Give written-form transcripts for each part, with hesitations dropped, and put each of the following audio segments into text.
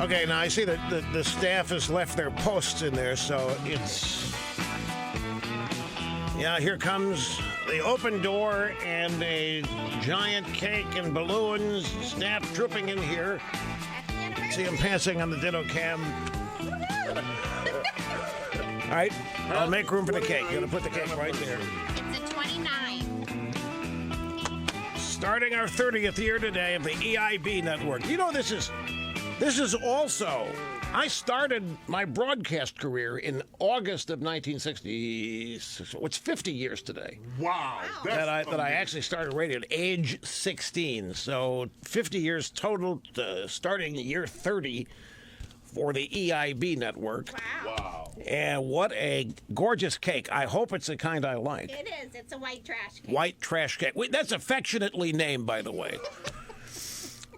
Okay, now I see that the staff has left their posts in there, so it's... Yeah, here comes the open door and a giant cake and balloons. Staff trooping in here. See him passing on the ditto cam. All right, I'll make room for the cake. You're going to put the cake right there. It's a 29. Starting our 30th year today of the EIB Network. You know, this is also... I started my broadcast career in August of 1960. It's 50 years today. Wow. That I actually started radio at age 16. So 50 years total, starting year 30 for the EIB Network. Wow. And what a gorgeous cake. I hope it's the kind I like. It is. It's a white trash cake. White trash cake. Wait, that's affectionately named, by the way.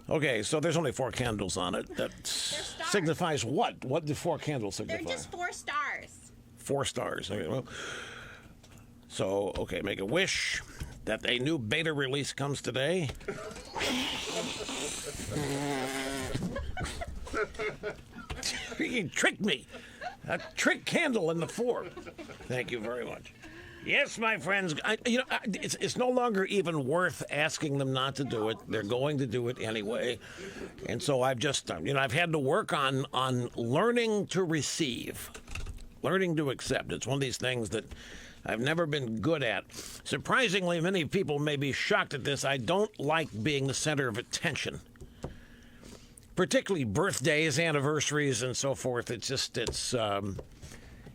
Okay, so there's only 4 candles on it. That signifies what? What do 4 candles signify? They're just 4 stars. 4 stars. Okay, well. So, okay, make a wish that a new beta release comes today. You tricked me. A trick candle in the 4. Thank you very much. Yes, my friends. It's no longer even worth asking them not to do it. They're going to do it anyway, and so I've just, I've had to work on learning to receive, learning to accept. It's one of these things that I've never been good at. Surprisingly, many people may be shocked at this. I don't like being the center of attention, particularly birthdays, anniversaries, and so forth.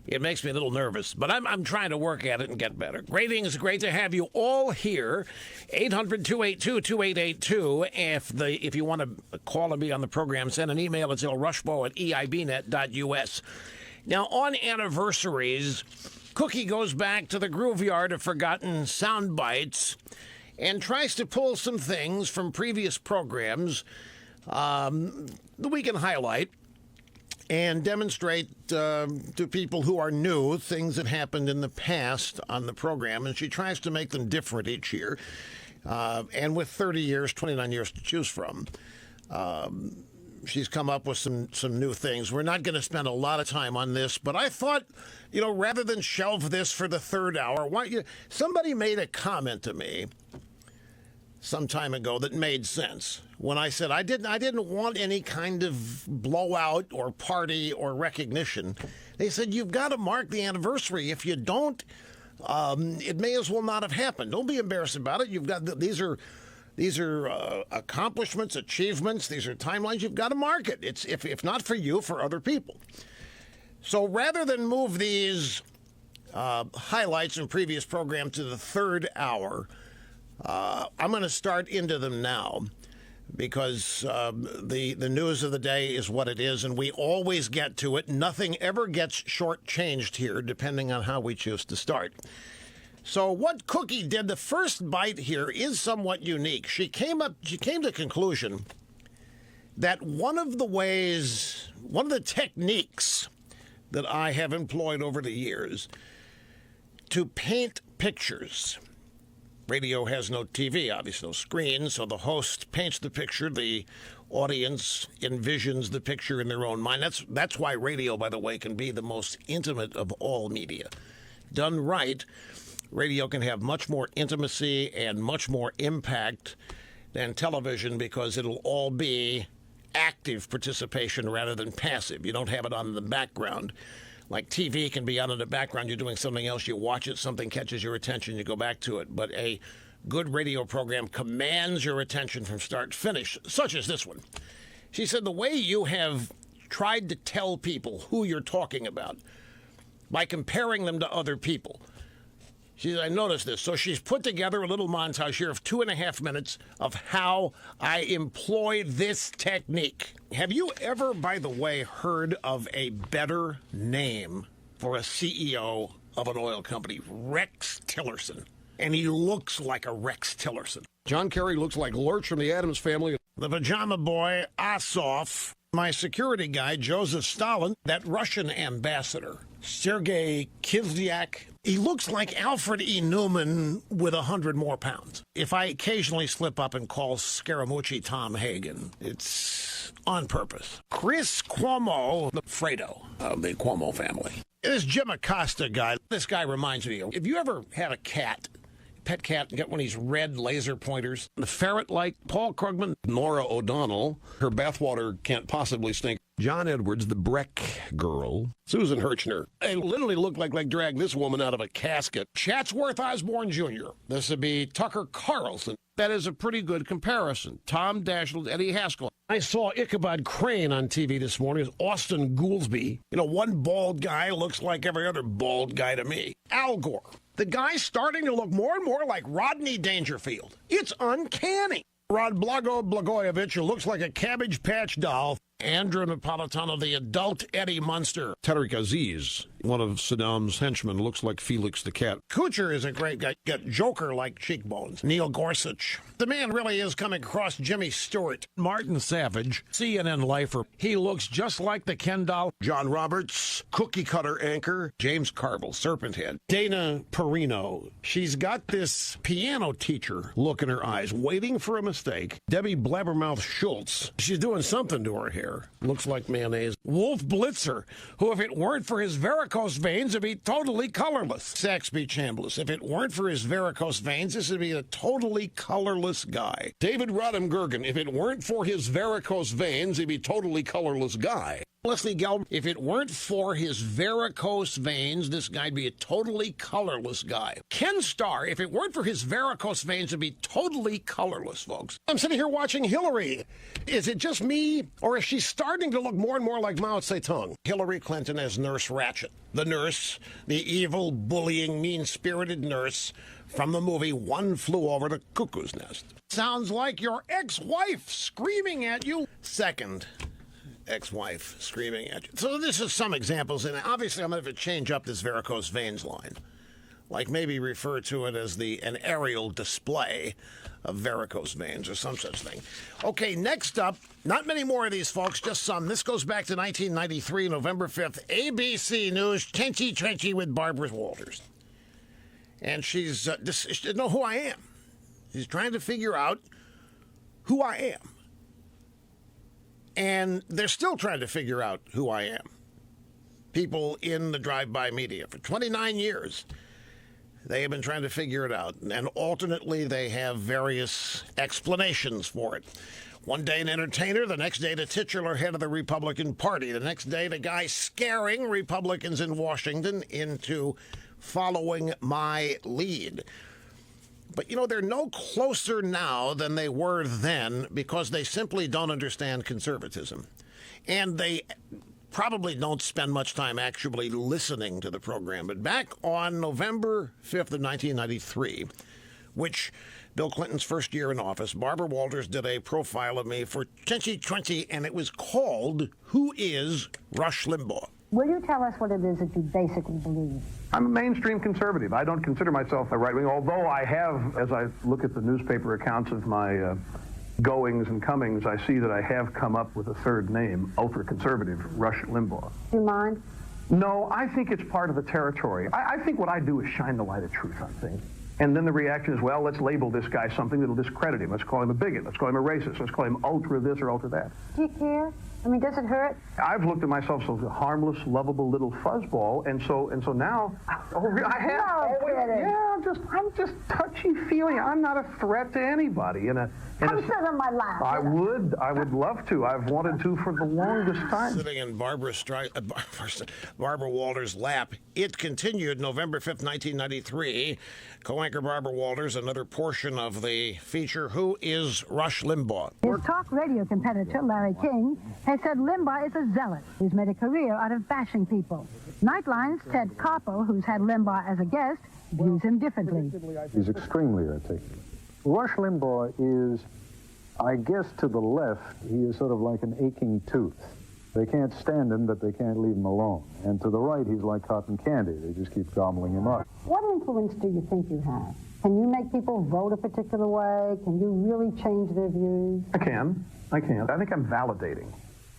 It makes me a little nervous, but I'm trying to work at it and get better. Greetings, great to have you all here. 800-282-2882. If you want to call and be on the program, send an email. It's rushbo@eibnet.us. Now, on anniversaries, Cookie goes back to the grooveyard of forgotten sound bites and tries to pull some things from previous programs that we can highlight and demonstrate to people who are new things that happened in the past on the program. And she tries to make them different each year. And with 30 years, 29 years to choose from, she's come up with some new things. We're not going to spend a lot of time on this, but I thought, rather than shelve this for the 3rd hour, somebody made a comment to me some time ago that made sense when I said I didn't want any kind of blowout or party or recognition. They said, you've got to mark the anniversary. If you don't, it may as well not have happened. Don't be embarrassed about it. You've got these are accomplishments, achievements. These are timelines. You've got to mark it. It's if not for you, for other people. So rather than move these highlights in previous program to the 3rd hour, I'm going to start into them now because the news of the day is what it is, and we always get to it. Nothing ever gets shortchanged here, depending on how we choose to start. So what Cookie did, the first bite here, is somewhat unique. She came to the conclusion that one of the techniques that I have employed over the years to paint pictures. Radio has no TV, obviously no screen, so the host paints the picture. The audience envisions the picture in their own mind. That's why radio, by the way, can be the most intimate of all media. Done right, radio can have much more intimacy and much more impact than television because it'll all be active participation rather than passive. You don't have it on in the background. Like TV can be on in the background, you're doing something else, you watch it, something catches your attention, you go back to it. But a good radio program commands your attention from start to finish, such as this one. She said the way you have tried to tell people who you're talking about by comparing them to other people. She said, I noticed this. So she's put together a little montage here of 2.5 minutes of how I employ this technique. Have you ever, by the way, heard of a better name for a CEO of an oil company? Rex Tillerson. And he looks like a Rex Tillerson. John Kerry looks like Lurch from the Addams Family. The pajama boy, Asov. My security guy, Joseph Stalin. That Russian ambassador, Sergei Kislyak. He looks like Alfred E. Newman with 100 more pounds. If I occasionally slip up and call Scaramucci Tom Hagen, it's on purpose. Chris Cuomo, the Fredo of the Cuomo family. This Jim Acosta guy, this guy reminds me of, if you ever had a cat, pet cat, and get one of these red laser pointers, the ferret-like Paul Krugman, Nora O'Donnell, her bathwater can't possibly stink. John Edwards, the Breck girl. Susan Hirchner. They literally look like they dragged this woman out of a casket. Chatsworth Osborne Jr. This would be Tucker Carlson. That is a pretty good comparison. Tom Daschle, Eddie Haskell. I saw Ichabod Crane on TV this morning as Austin Goolsbee. You know, one bald guy looks like every other bald guy to me. Al Gore. The guy's starting to look more and more like Rodney Dangerfield. It's uncanny. Rod Blagojevich, who looks like a Cabbage Patch doll. Andrew Napolitano, the adult Eddie Munster. Tariq Aziz, one of Saddam's henchmen, looks like Felix the cat. Kuchar is a great guy. Got Joker-like cheekbones. Neil Gorsuch. The man really is coming across Jimmy Stewart. Martin Savage, CNN lifer. He looks just like the Ken doll. John Roberts, cookie cutter anchor. James Carville, Serpent Head. Dana Perino. She's got this piano teacher look in her eyes, waiting for a mistake. Debbie Blabbermouth Schultz. She's doing something to her hair. Looks like mayonnaise. Wolf Blitzer, who if it weren't for his varicose veins, would be totally colorless. Saxby Chambliss. If it weren't for his varicose veins, this would be a totally colorless guy. David Rodham Gergen, if it weren't for his varicose veins, he'd be a totally colorless guy. Leslie Gelb, if it weren't for his varicose veins, this guy'd be a totally colorless guy. Ken Starr, if it weren't for his varicose veins, would be totally colorless, folks. I'm sitting here watching Hillary. Is it just me, or is she starting to look more and more like Mao Zedong? Hillary Clinton as Nurse Ratched. The nurse, the evil, bullying, mean-spirited nurse from the movie One Flew Over the Cuckoo's Nest. Sounds like your ex-wife screaming at you. Second ex-wife screaming at you. So this is some examples, and obviously I'm going to have to change up this varicose veins line. Like maybe refer to it as an aerial display of varicose veins or some such thing. Okay, next up, not many more of these, folks, just some. This goes back to 1993, November 5th. ABC News, Trenchy with Barbara Walters. And she doesn't know who I am. She's trying to figure out who I am. And they're still trying to figure out who I am. People in the drive-by media. For 29 years, they have been trying to figure it out. And alternately, they have various explanations for it. One day an entertainer, the next day the titular head of the Republican Party. The next day the guy scaring Republicans in Washington into following my lead. But, you know, they're no closer now than they were then because they simply don't understand conservatism. And they probably don't spend much time actually listening to the program. But back on November 5th of 1993, which Bill Clinton's first year in office, Barbara Walters did a profile of me for 2020, and it was called Who is Rush Limbaugh? Will you tell us what it is that you basically believe? I'm a mainstream conservative. I don't consider myself a right-wing, although I have, as I look at the newspaper accounts of my goings and comings, I see that I have come up with a third name, ultra-conservative, Rush Limbaugh. Do you mind? No, I think it's part of the territory. I think what I do is shine the light of truth on things. And then the reaction is, well, let's label this guy something that'll discredit him. Let's call him a bigot. Let's call him a racist. Let's call him ultra this or ultra that. Do you care? I mean, does it hurt? I've looked at myself as a harmless, lovable little fuzzball, and so now, I have. No kidding. Yeah, I'm just touchy-feely. I'm not a threat to anybody. Come sit on my lap. I would love to. I've wanted to for the longest time. Sitting in Barbara Walters' lap, it continued November 5th, 1993. Co-anchor Barbara Walters, another portion of the feature, Who is Rush Limbaugh? His talk radio competitor, Larry King, has said Limbaugh is a zealot who's made a career out of bashing people. Nightline's Ted Koppel, who's had Limbaugh as a guest, views him differently. He's extremely articulate. Rush Limbaugh is, I guess to the left, he is sort of like an aching tooth. They can't stand him, but they can't leave him alone. And to the right, he's like cotton candy. They just keep gobbling him up. What influence do you think you have? Can you make people vote a particular way? Can you really change their views? I can. I think I'm validating.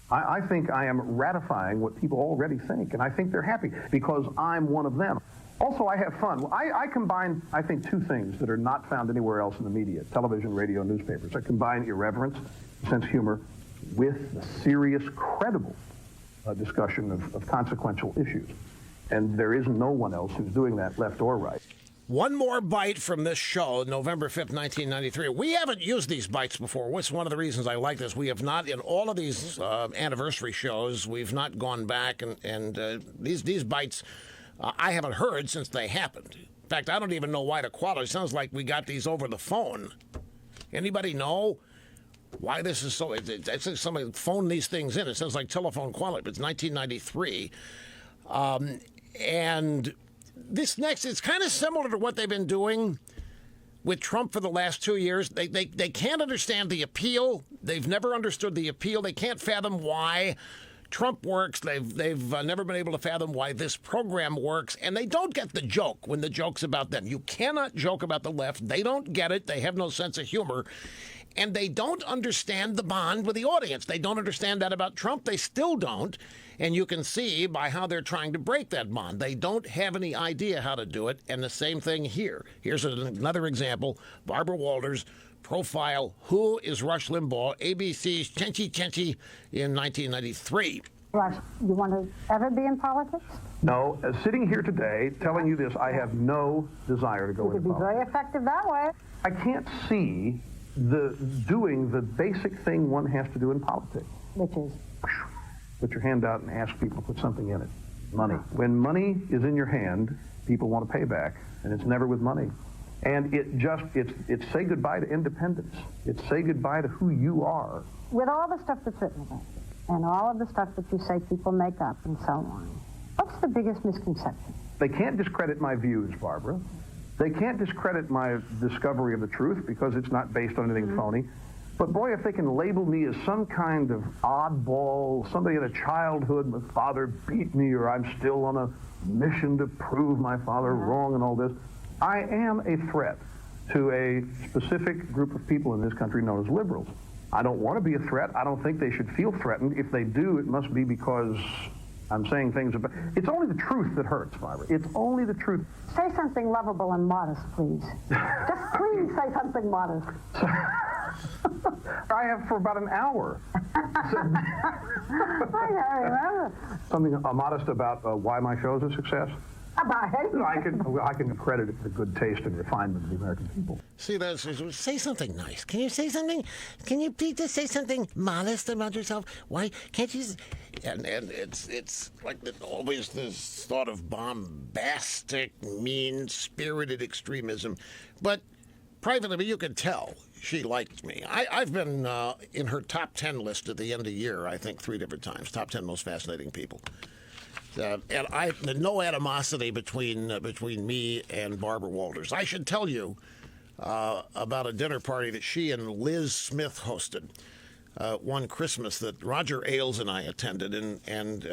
I think I am ratifying what people already think, and I think they're happy because I'm one of them. Also, I have fun. I combine, I think, two things that are not found anywhere else in the media, television, radio, newspapers. I combine irreverence, sense of humor, with the serious, credible discussion of consequential issues. And there is no one else who's doing that, left or right. One more bite from this show, November 5th, 1993. We haven't used these bites before. What's one of the reasons I like this? We have not, in all of these anniversary shows, we've not gone back, and these bites I haven't heard since they happened. In fact, I don't even know why the quality. It sounds like we got these over the phone. Anybody know why this is so? It's like somebody phoned these things in. It sounds like telephone quality, but it's 1993. And this next, it's kind of similar to what they've been doing with Trump for the last 2 years. They can't understand the appeal. They've never understood the appeal. They can't fathom why Trump works. They've never been able to fathom why this program works. And they don't get the joke when the joke's about them. You cannot joke about the left. They don't get it. They have no sense of humor. And they don't understand the bond with the audience. They don't understand that about Trump. They still don't. And you can see by how they're trying to break that bond. They don't have any idea how to do it. And the same thing here. Here's another example. Barbara Walters' profile, Who is Rush Limbaugh? ABC's Chenchy Chenchy in 1993. Rush, you want to ever be in politics? No, sitting here today telling you this, I have no desire to go into You could be politics. very effective that way. I can't see doing the basic thing one has to do in politics. Which is? Put your hand out and ask people to put something in it. Money. When money is in your hand, people want to pay back, and it's never with money. And it's say goodbye to independence. It's say goodbye to who you are. With all the stuff that's written about you, and all of the stuff that you say people make up and so on, what's the biggest misconception? They can't discredit my views, Barbara. They can't discredit my discovery of the truth because it's not based on anything phony. But boy, if they can label me as some kind of oddball, somebody in a childhood, my father beat me, or I'm still on a mission to prove my father wrong and all this, I am a threat to a specific group of people in this country known as liberals. I don't want to be a threat. I don't think they should feel threatened. If they do, it must be because I'm saying things about... It's only the truth that hurts, Barbara. It's only the truth. Say something lovable and modest, please. Just please say something modest. I have for about an hour. I can't remember. Something modest about why my show's a success. I can credit it to good taste and refinement of the American people. See, say something nice. Can you say something? Can you please just say something modest about yourself? Why can't you? And it's like always this thought of bombastic, mean-spirited extremism. But privately, you could tell she liked me. I've been in her top 10 list at the end of the year, I think, 3 different times. Top 10 most fascinating people. And no animosity between me and Barbara Walters. I should tell you about a dinner party that she and Liz Smith hosted one Christmas that Roger Ailes and I attended, and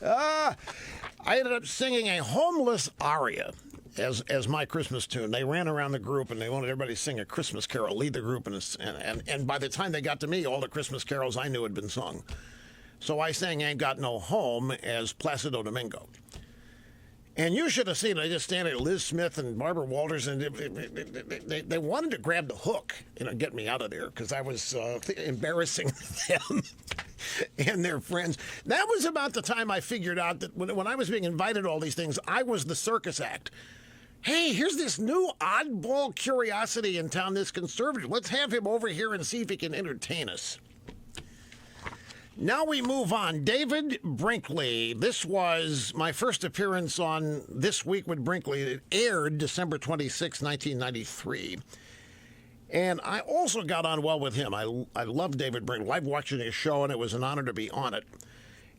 I ended up singing a homeless aria as my Christmas tune. They ran around the group and they wanted everybody to sing a Christmas carol, lead the group, and by the time they got to me, all the Christmas carols I knew had been sung. So I sang Ain't Got No Home as Placido Domingo. And you should have seen it. I just stand there, Liz Smith and Barbara Walters, and they wanted to grab the hook, get me out of there, because I was embarrassing them and their friends. That was about the time I figured out that when I was being invited to all these things, I was the circus act. Hey, here's this new oddball curiosity in town, this conservative. Let's have him over here and see if he can entertain us. Now we move on. David Brinkley. This was my first appearance on This Week with Brinkley. It aired December 26, 1993. And I also got on well with him. I love David Brinkley. I've watched his show, and it was an honor to be on it.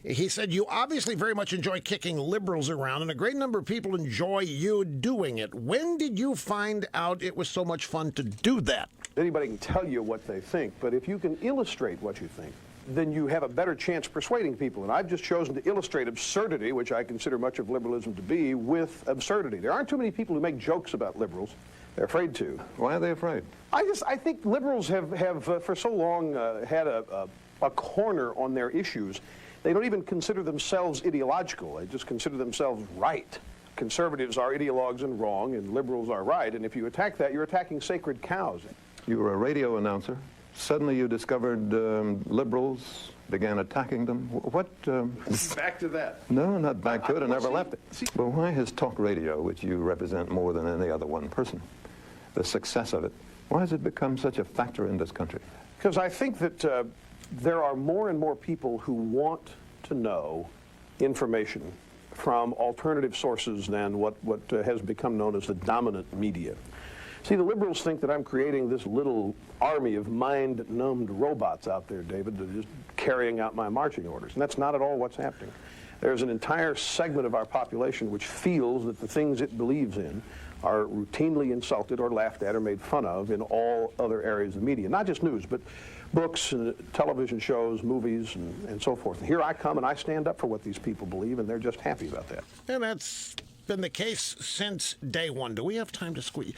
He said, you obviously very much enjoy kicking liberals around, and a great number of people enjoy you doing it. When did you find out it was so much fun to do that? Anybody can tell you what they think, but if you can illustrate what you think, then you have a better chance persuading people. And I've just chosen to illustrate absurdity, which I consider much of liberalism to be, with absurdity. There aren't too many people who make jokes about liberals. They're afraid to. Why are they afraid? I think liberals have for so long had a corner on their issues They don't even consider themselves ideological. They just consider themselves right. Conservatives are ideologues and wrong, and liberals are right. And if you attack that, you're attacking sacred cows. You were a radio announcer. Suddenly you discovered liberals, began attacking them. What? Back to that. No, not back to it. I never left it. Well, why has talk radio, which you represent more than any other one person, the success of it, why has it become such a factor in this country? Because I think that there are more and more people who want to know information from alternative sources than what has become known as the dominant media. See, the liberals think that I'm creating this little army of mind-numbed robots out there, David, that are just carrying out my marching orders. And that's not at all what's happening. There's an entire segment of our population which feels that the things it believes in are routinely insulted or laughed at or made fun of in all other areas of the media. Not just news, but books, and television shows, movies, and so forth. And here I come and I stand up for what these people believe, and they're just happy about that. And that's been the case since day one. Do we have time to squeeze?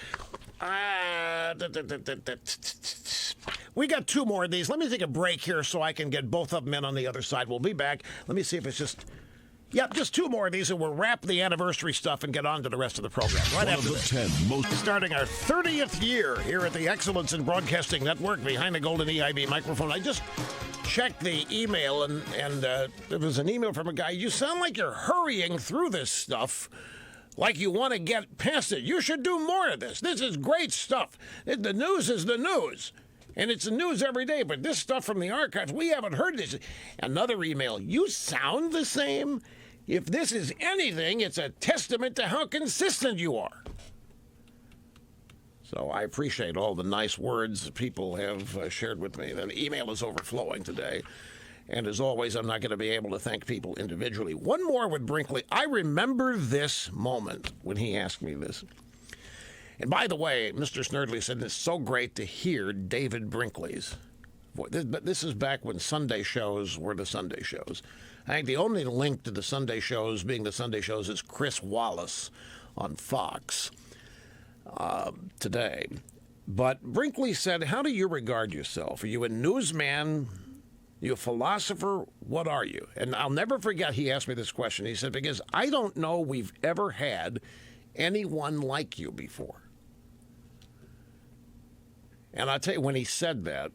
We got two more of these. Let me take a break here so I can get both of them in on the other side. We'll be back. Let me see if it's just... Yep, just two more of these, and we'll wrap the anniversary stuff and get on to the rest of the program. Right after this. 10 most... Starting our 30th year here at the Excellence in Broadcasting Network behind the golden EIB microphone. I just checked the email, and there was an email from a guy. You sound like you're hurrying through this stuff like you want to get past it. You should do more of this. This is great stuff. The news is the news. And it's the news every day, but this stuff from the archives, we haven't heard this. Another email. You sound the same. If this is anything, it's a testament to how consistent you are. So I appreciate all the nice words that people have shared with me. The email is overflowing today. And as always, I'm not going to be able to thank people individually. One more with Brinkley. I remember this moment when he asked me this. And by the way, Mr. Snerdley said it's so great to hear David Brinkley's voice. But this is back when Sunday shows were the Sunday shows. I think the only link to the Sunday shows being the Sunday shows is Chris Wallace on Fox today. But Brinkley said, how do you regard yourself? Are you a newsman? Are you a philosopher? What are you? And I'll never forget he asked me this question. He said, because I don't know we've ever had anyone like you before. And I'll tell you, when he said that,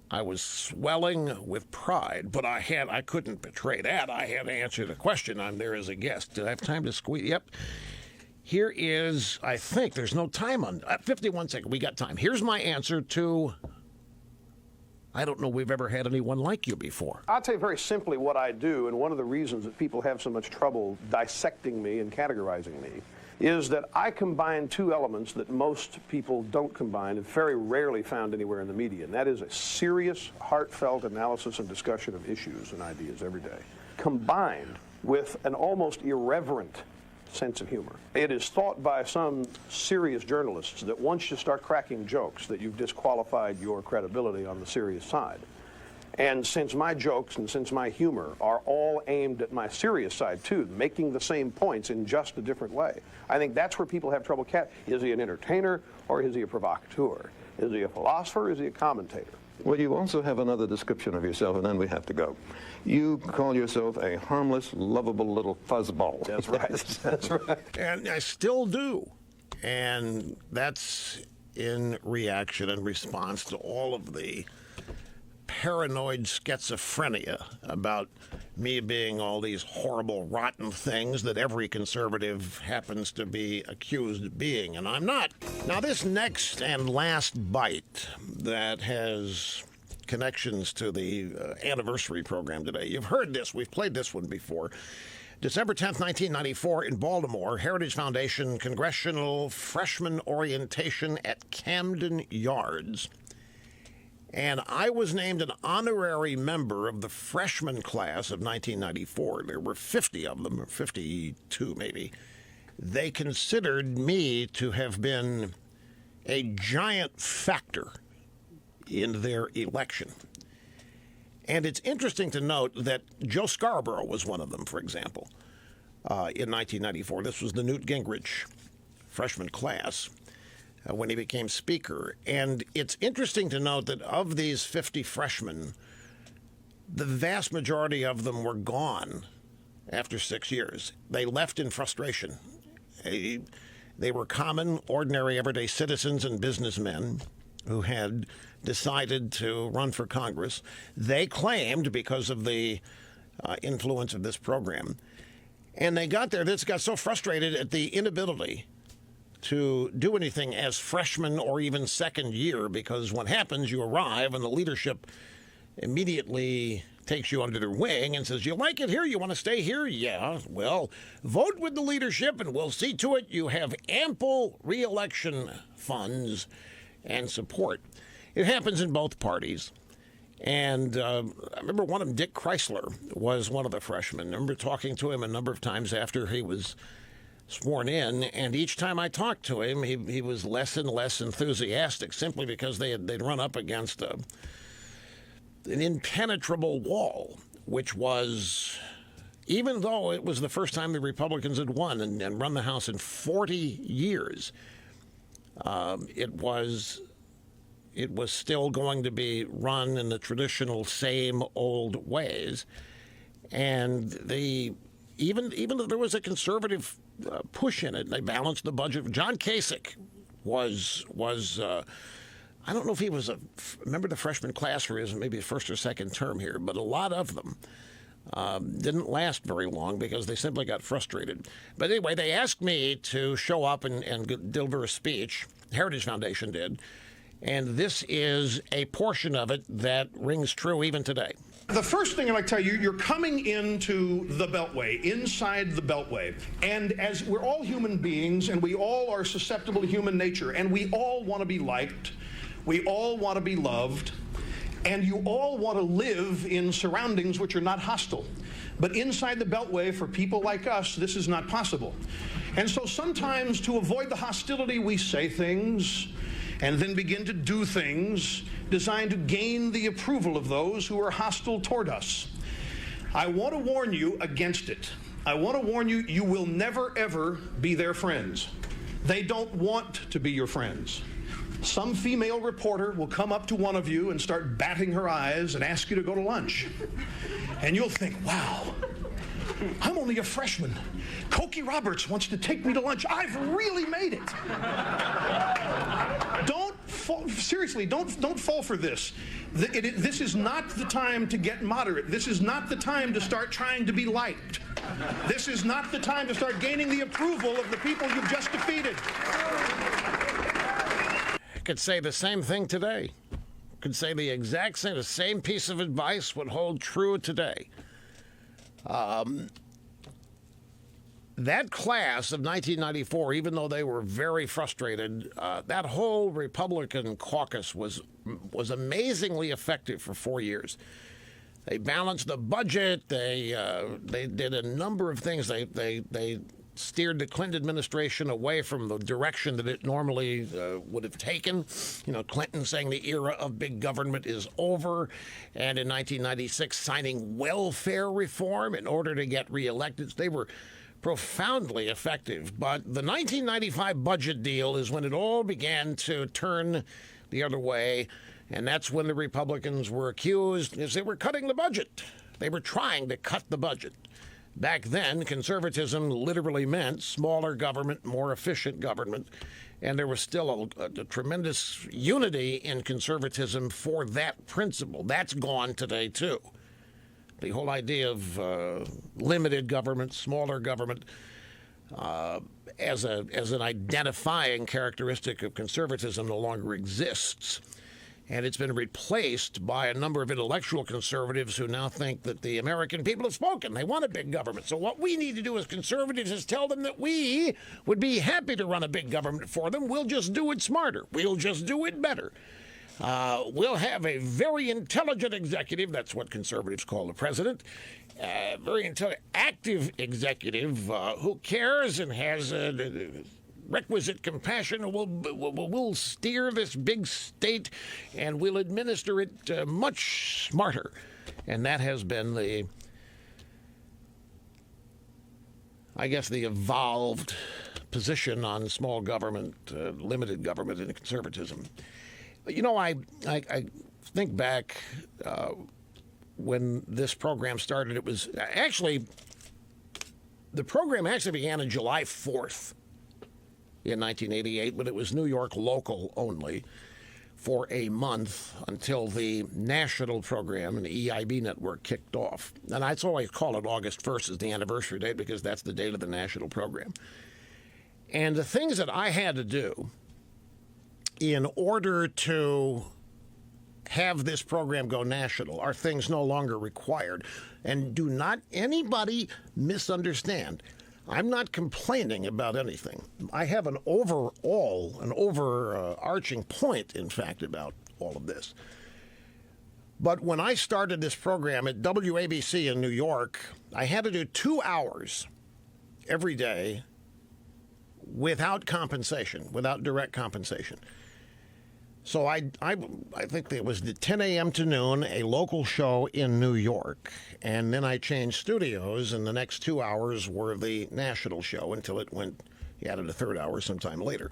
I was swelling with pride, but I couldn't betray that. I had to answer the question. I'm there as a guest. Did I have time to squeeze? Yep. Here is, I think, there's no time on, 51 seconds. We got time. Here's my answer to, I don't know we've ever had anyone like you before. I'll tell you very simply what I do, and one of the reasons that people have so much trouble dissecting me and categorizing me is that I combine two elements that most people don't combine and very rarely found anywhere in the media, and that is a serious, heartfelt analysis and discussion of issues and ideas every day, combined with an almost irreverent sense of humor. It is thought by some serious journalists that once you start cracking jokes that you've disqualified your credibility on the serious side. And since my jokes and since my humor are all aimed at my serious side, too, making the same points in just a different way, I think that's where people have trouble. Is he an entertainer or is he a provocateur? Is he a philosopher or is he a commentator? Well, you also have another description of yourself, and then we have to go. You call yourself a harmless, lovable little fuzzball. That's right. That's right. And I still do. And that's in reaction and response to all of the paranoid schizophrenia about me being all these horrible, rotten things that every conservative happens to be accused of being, and I'm not. Now, this next and last bite that has connections to the anniversary program today, you've heard this. We've played this one before. December 10th, 1994, in Baltimore, Heritage Foundation Congressional Freshman Orientation at Camden Yards. And I was named an honorary member of the freshman class of 1994. There were 50 of them, or 52 maybe. They considered me to have been a giant factor in their election. And it's interesting to note that Joe Scarborough was one of them, for example, in 1994. This was the Newt Gingrich freshman class. When he became speaker. And it's interesting to note that of these 50 freshmen, the vast majority of them were gone after 6 years. They left in frustration. They were common, ordinary, everyday citizens and businessmen who had decided to run for Congress. They claimed, because of the influence of this program, and they got there, they got so frustrated at the inability to do anything as freshmen or even second year, because what happens, you arrive and the leadership immediately takes you under their wing and says, you like it here? You want to stay here? Yeah. Well, vote with the leadership and we'll see to it you have ample re-election funds and support. It happens in both parties. And I remember one of them, Dick Chrysler, was one of the freshmen. I remember talking to him a number of times after he was sworn in, and each time I talked to him, he was less and less enthusiastic, simply because they'd run up against an impenetrable wall, which was, even though it was the first time the Republicans had won and run the House in 40 years, it was still going to be run in the traditional same old ways. And even though there was a conservative push in it, they balanced the budget. John Kasich was I don't know if he was a member of the freshman class for his maybe first or second term here, but a lot of them didn't last very long because they simply got frustrated. But anyway, they asked me to show up and deliver a speech. Heritage Foundation did. And this is a portion of it that rings true even today. The first thing I'd like to tell you, you're coming into the Beltway, inside the Beltway. And as we're all human beings, and we all are susceptible to human nature, and we all want to be liked, we all want to be loved, and you all want to live in surroundings which are not hostile. But inside the Beltway, for people like us, this is not possible. And so sometimes, to avoid the hostility, we say things and then begin to do things designed to gain the approval of those who are hostile toward us. I want to warn you against it. I want to warn you, you will never, ever be their friends. They don't want to be your friends. Some female reporter will come up to one of you and start batting her eyes and ask you to go to lunch. And you'll think, wow, I'm only a freshman. Cokie Roberts wants to take me to lunch. I've really made it. Seriously, don't fall for this. This is not the time to get moderate. This is not the time to start trying to be liked. This is not the time to start gaining the approval of the people you've just defeated. I could say the same thing today. Could say the exact same. The same piece of advice would hold true today. That class of 1994, even though they were very frustrated, that whole Republican caucus was amazingly effective for 4 years. They balanced the budget. They did a number of things. They steered the Clinton administration away from the direction that it normally would have taken. You know, Clinton saying the era of big government is over, and in 1996 signing welfare reform in order to get reelected. They were profoundly effective. But the 1995 budget deal is when it all began to turn the other way, and that's when the Republicans were accused as they were cutting the budget. They were trying to cut the budget. Back then, conservatism literally meant smaller government, more efficient government, and there was still a tremendous unity in conservatism for that principle. That's gone today, too. The whole idea of limited government, smaller government, as an identifying characteristic of conservatism no longer exists. And it's been replaced by a number of intellectual conservatives who now think that the American people have spoken. They want a big government. So what we need to do as conservatives is tell them that we would be happy to run a big government for them. We'll just do it smarter. We'll just do it better. We'll have a very intelligent executive. That's what conservatives call the president. Very intelligent, active executive who cares and has requisite compassion. We'll steer this big state, and we'll administer it much smarter. And that has been the evolved position on small government, limited government, and conservatism. You know, I think back when this program started, it was actually, the program actually began on July 4th in 1988, but it was New York local only for a month until the national program and the EIB Network kicked off. And that's why I call it August 1st as the anniversary date, because that's the date of the national program. And the things that I had to do in order to have this program go national are things no longer required. And do not anybody misunderstand. I'm not complaining about anything. I have an overarching point, in fact, about all of this. But when I started this program at WABC in New York, I had to do 2 hours every day without compensation, without direct compensation. So I think it was the 10 a.m. to noon, a local show in New York. And then I changed studios, and the next 2 hours were the national show until it went, he added a third hour sometime later.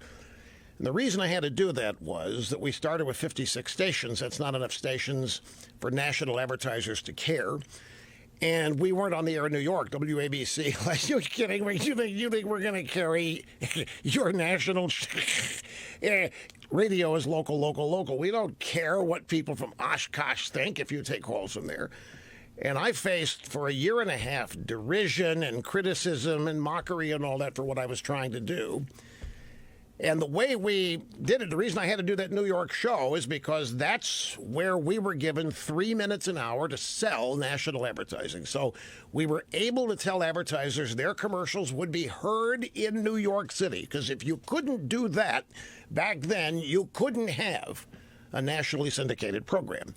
And the reason I had to do that was that we started with 56 stations. That's not enough stations for national advertisers to care. And we weren't on the air in New York, WABC. Like, you're kidding me? You think we're going to carry your national... Radio is local, local, local. We don't care what people from Oshkosh think if you take calls from there. And I faced for a year and a half derision and criticism and mockery and all that for what I was trying to do. And the way we did it, the reason I had to do that New York show is because that's where we were given 3 minutes an hour to sell national advertising. So we were able to tell advertisers their commercials would be heard in New York City. Because if you couldn't do that back then, you couldn't have a nationally syndicated program.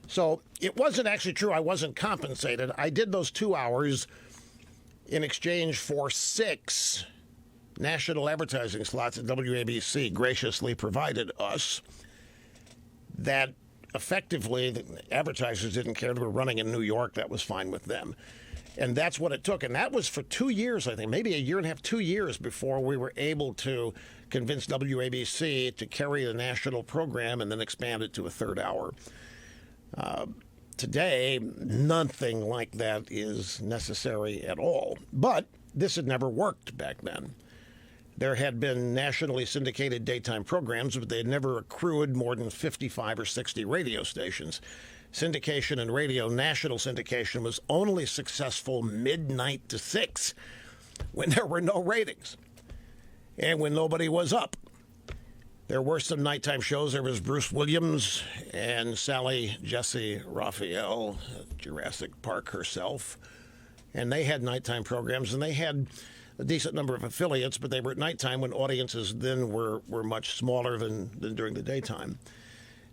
So it wasn't actually true I wasn't compensated. I did those 2 hours in exchange for 6 national advertising slots that WABC graciously provided us that effectively the advertisers didn't care. They were running in New York. That was fine with them. And that's what it took. And that was for 2 years, I think, maybe a year and a half, 2 years before we were able to convince WABC to carry the national program and then expand it to a third hour. Today, nothing like that is necessary at all. But this had never worked back then. There had been nationally syndicated daytime programs, but they had never accrued more than 55 or 60 radio stations. Syndication and radio, national syndication, was only successful midnight to 6 when there were no ratings and when nobody was up. There were some nighttime shows. There was Bruce Williams and Sally Jesse Raphael, Jurassic Park herself, and they had nighttime programs, and they had a decent number of affiliates, but they were at nighttime when audiences then were much smaller than during the daytime.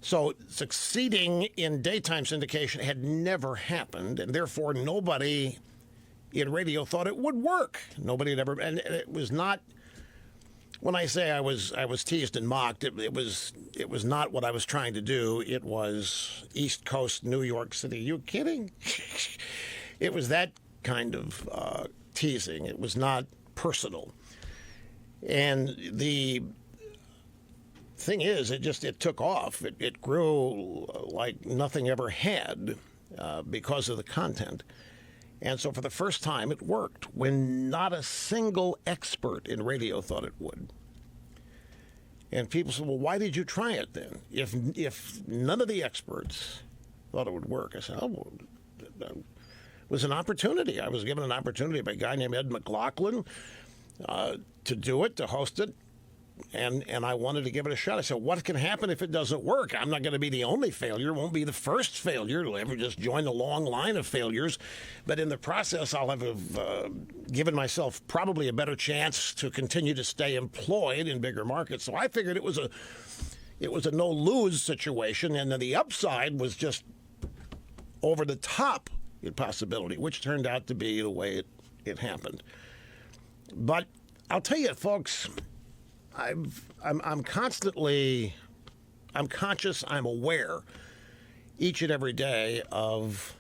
So succeeding in daytime syndication had never happened, and therefore nobody in radio thought it would work. Nobody had ever, and it was not. When I say I was teased and mocked, it was not what I was trying to do. It was East Coast New York City. Are you kidding? It was that kind of teasing. It was not personal. And the thing is, it took off. It grew like nothing ever had because of the content. And so for the first time, it worked when not a single expert in radio thought it would. And people said, well, why did you try it then? If none of the experts thought it would work. I said, oh, well, that was an opportunity. I was given an opportunity by a guy named Ed McLaughlin to do it, to host it. And I wanted to give it a shot. I said, what can happen if it doesn't work? I'm not going to be the only failure. It won't be the first failure. It'll ever just join the long line of failures. But in the process, I'll have given myself probably a better chance to continue to stay employed in bigger markets. So I figured it was a no-lose situation. And then the upside was just over the top possibility, which turned out to be the way it happened. But I'll tell you, folks, I'm constantly, I'm conscious, I'm aware each and every day of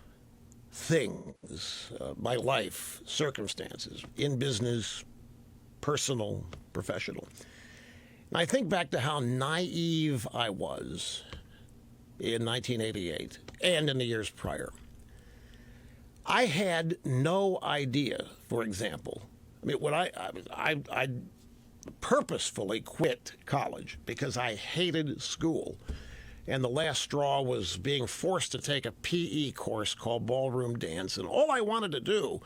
things, my life, circumstances, in business, personal, professional. And I think back to how naive I was in 1988 and in the years prior. I had no idea, for example. I mean, when I purposefully quit college because I hated school. And the last straw was being forced to take a PE course called ballroom dance. And all I wanted to do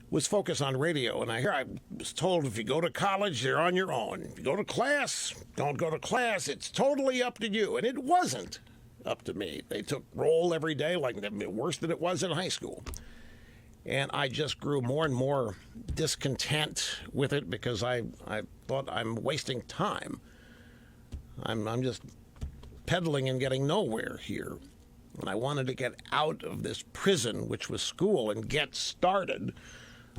was focus on radio. And I was told, if you go to college, you're on your own. If you go to class, don't go to class. It's totally up to you. And it wasn't up to me. They took roll every day, like worse than it was in high school. And I just grew more and more discontent with it because I thought I'm wasting time. I'm just peddling and getting nowhere here. And I wanted to get out of this prison, which was school, and get started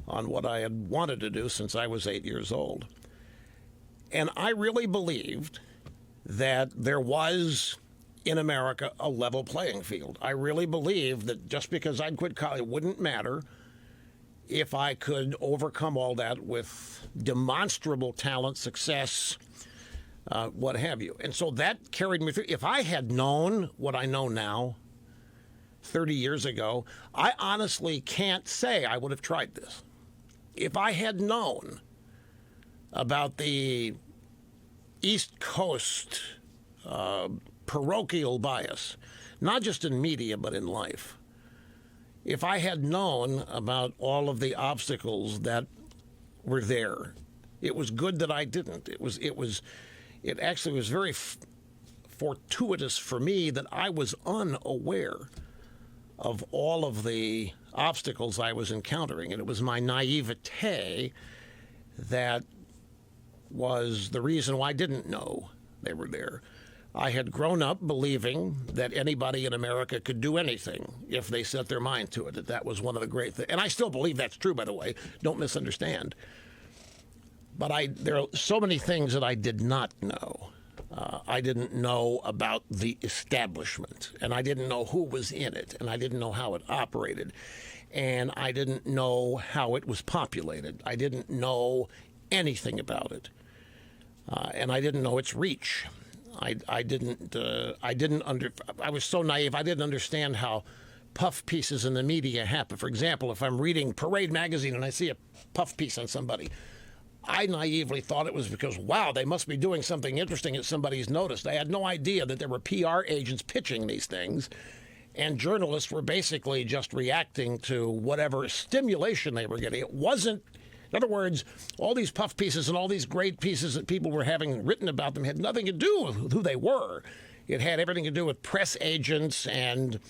on what I had wanted to do since I was 8 years old. And I really believed that there was, in America, a level playing field. I really believed that just because I'd quit college, it wouldn't matter if I could overcome all that with demonstrable talent, success, what have you. And so that carried me through. If I had known what I know now 30 years ago, I honestly can't say I would have tried this. If I had known about the East Coast parochial bias, not just in media but in life, if I had known about all of the obstacles that were there, it was good that I didn't. It actually was very fortuitous for me that I was unaware of all of the obstacles I was encountering. And it was my naivete that was the reason why I didn't know they were there. I had grown up believing that anybody in America could do anything if they set their mind to it. That was one of the great things. And I still believe that's true, by the way. Don't misunderstand. But there are so many things that I did not know. I didn't know about the establishment, and I didn't know who was in it, and I didn't know how it operated, and I didn't know how it was populated. I didn't know anything about it, and I didn't know its reach. I was so naive. I didn't understand how puff pieces in the media happen. For example, if I'm reading Parade magazine and I see a puff piece on somebody, I naively thought it was because, wow, they must be doing something interesting that somebody's noticed. I had no idea that there were PR agents pitching these things, and journalists were basically just reacting to whatever stimulation they were getting. It wasn't, in other words, all these puff pieces and all these great pieces that people were having written about them had nothing to do with who they were. It had everything to do with press agents and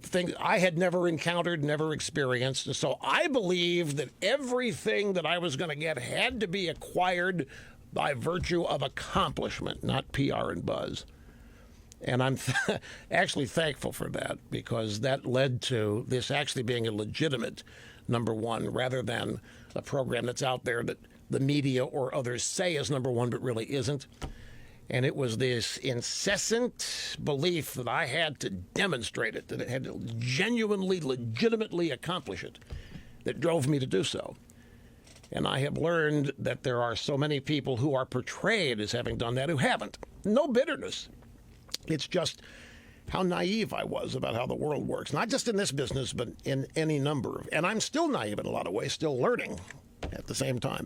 things I had never encountered, never experienced. And so I believed that everything that I was going to get had to be acquired by virtue of accomplishment, not PR and buzz. And I'm actually thankful for that, because that led to this actually being a legitimate number one, rather than a program that's out there that the media or others say is number one but really isn't. And it was this incessant belief that I had to demonstrate it, that it had to genuinely, legitimately accomplish it, that drove me to do so. And I have learned that there are so many people who are portrayed as having done that who haven't. No bitterness. It's just how naive I was about how the world works, not just in this business, but in any number of. And I'm still naive in a lot of ways, still learning at the same time.